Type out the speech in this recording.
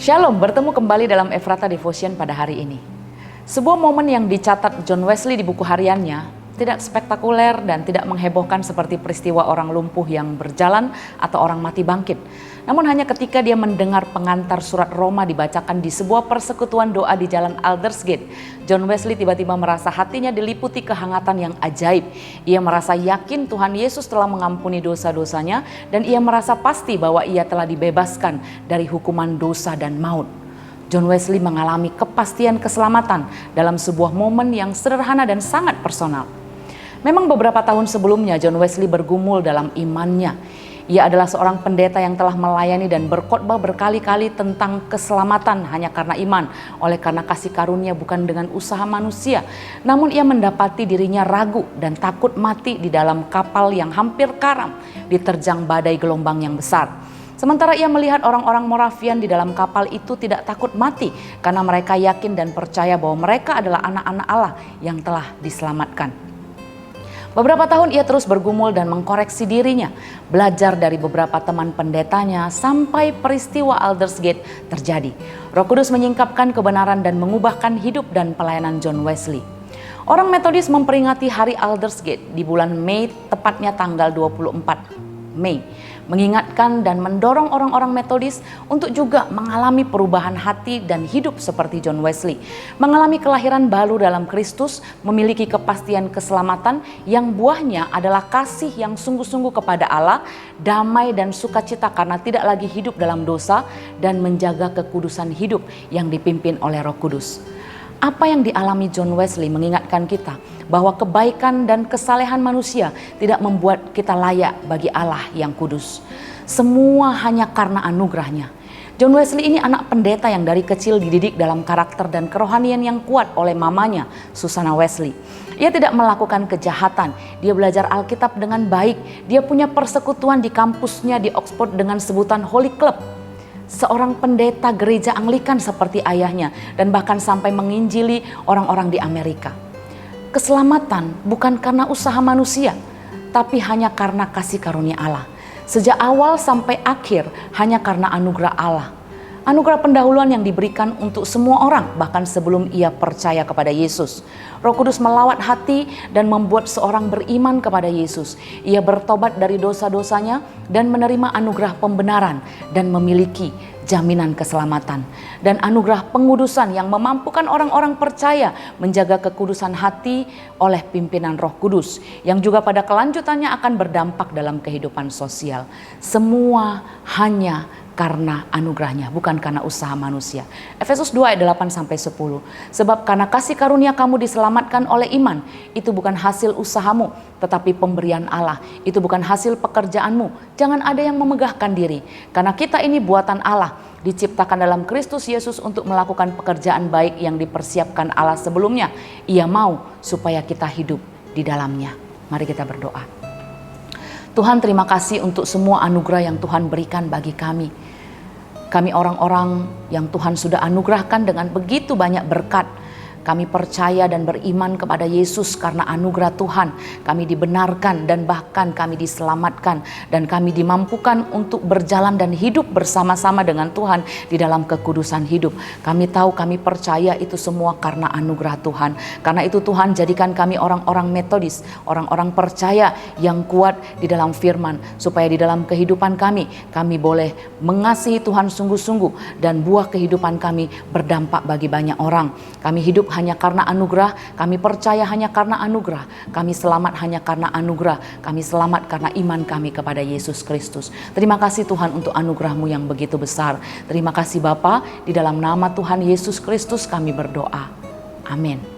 Shalom, bertemu kembali dalam Ephrata Devotion pada hari ini. Sebuah momen yang dicatat John Wesley di buku hariannya tidak spektakuler dan tidak menghebohkan seperti peristiwa orang lumpuh yang berjalan atau orang mati bangkit. Namun hanya ketika dia mendengar pengantar surat Roma dibacakan di sebuah persekutuan doa di jalan Aldersgate, John Wesley tiba-tiba merasa hatinya diliputi kehangatan yang ajaib. Ia merasa yakin Tuhan Yesus telah mengampuni dosa-dosanya dan ia merasa pasti bahwa ia telah dibebaskan dari hukuman dosa dan maut. John Wesley mengalami kepastian keselamatan dalam sebuah momen yang sederhana dan sangat personal. Memang beberapa tahun sebelumnya John Wesley bergumul dalam imannya. Ia adalah seorang pendeta yang telah melayani dan berkhotbah berkali-kali tentang keselamatan hanya karena iman, oleh karena kasih karunia bukan dengan usaha manusia. Namun ia mendapati dirinya ragu dan takut mati di dalam kapal yang hampir karam diterjang badai gelombang yang besar. Sementara ia melihat orang-orang Moravian di dalam kapal itu tidak takut mati karena mereka yakin dan percaya bahwa mereka adalah anak-anak Allah yang telah diselamatkan. Beberapa tahun ia terus bergumul dan mengkoreksi dirinya, belajar dari beberapa teman pendetanya sampai peristiwa Aldersgate terjadi. Roh Kudus menyingkapkan kebenaran dan mengubahkan hidup dan pelayanan John Wesley. Orang Metodis memperingati hari Aldersgate di bulan Mei, tepatnya tanggal 24 Mei, mengingatkan dan mendorong orang-orang Metodis untuk juga mengalami perubahan hati dan hidup seperti John Wesley, mengalami kelahiran baru dalam Kristus, memiliki kepastian keselamatan yang buahnya adalah kasih yang sungguh-sungguh kepada Allah, damai dan sukacita karena tidak lagi hidup dalam dosa, dan menjaga kekudusan hidup yang dipimpin oleh Roh Kudus. Apa yang dialami John Wesley mengingatkan kita bahwa kebaikan dan kesalehan manusia tidak membuat kita layak bagi Allah yang kudus. Semua hanya karena anugerahnya. John Wesley ini anak pendeta yang dari kecil dididik dalam karakter dan kerohanian yang kuat oleh mamanya, Susanna Wesley. Ia tidak melakukan kejahatan, dia belajar Alkitab dengan baik, dia punya persekutuan di kampusnya di Oxford dengan sebutan Holy Club. Seorang pendeta gereja Anglikan seperti ayahnya dan bahkan sampai menginjili orang-orang di Amerika. Keselamatan bukan karena usaha manusia, tapi hanya karena kasih karunia Allah. Sejak awal sampai akhir hanya karena anugerah Allah. Anugerah pendahuluan yang diberikan untuk semua orang bahkan sebelum ia percaya kepada Yesus. Roh Kudus melawat hati dan membuat seorang beriman kepada Yesus. Ia bertobat dari dosa-dosanya dan menerima anugerah pembenaran dan memiliki jaminan keselamatan. Dan anugerah pengudusan yang memampukan orang-orang percaya menjaga kekudusan hati oleh pimpinan Roh Kudus. Yang juga pada kelanjutannya akan berdampak dalam kehidupan sosial. Semua hanya karena anugerahnya, bukan karena usaha manusia. Efesus 2 ayat 8-10. Sebab karena kasih karunia kamu diselamatkan oleh iman, itu bukan hasil usahamu, tetapi pemberian Allah. Itu bukan hasil pekerjaanmu. Jangan ada yang memegahkan diri. Karena kita ini buatan Allah, diciptakan dalam Kristus Yesus untuk melakukan pekerjaan baik yang dipersiapkan Allah sebelumnya. Ia mau supaya kita hidup di dalamnya. Mari kita berdoa. Tuhan, terima kasih untuk semua anugerah yang Tuhan berikan bagi kami. Kami orang-orang yang Tuhan sudah anugerahkan dengan begitu banyak berkat. Kami percaya dan beriman kepada Yesus karena anugerah Tuhan. Kami dibenarkan dan bahkan kami diselamatkan. Dan kami dimampukan untuk berjalan dan hidup bersama-sama dengan Tuhan di dalam kekudusan hidup. Kami tahu, kami percaya itu semua karena anugerah Tuhan. Karena itu Tuhan jadikan kami orang-orang Metodis, orang-orang percaya yang kuat di dalam firman. Supaya di dalam kehidupan kami boleh mengasihi Tuhan sungguh-sungguh. Dan buah kehidupan kami berdampak bagi banyak orang. Kami hidup hanya karena anugerah, kami percaya hanya karena anugerah, kami selamat hanya karena anugerah, kami selamat karena iman kami kepada Yesus Kristus. Terima kasih Tuhan untuk anugerah-Mu yang begitu besar. Terima kasih Bapa, di dalam nama Tuhan Yesus Kristus kami berdoa. Amin.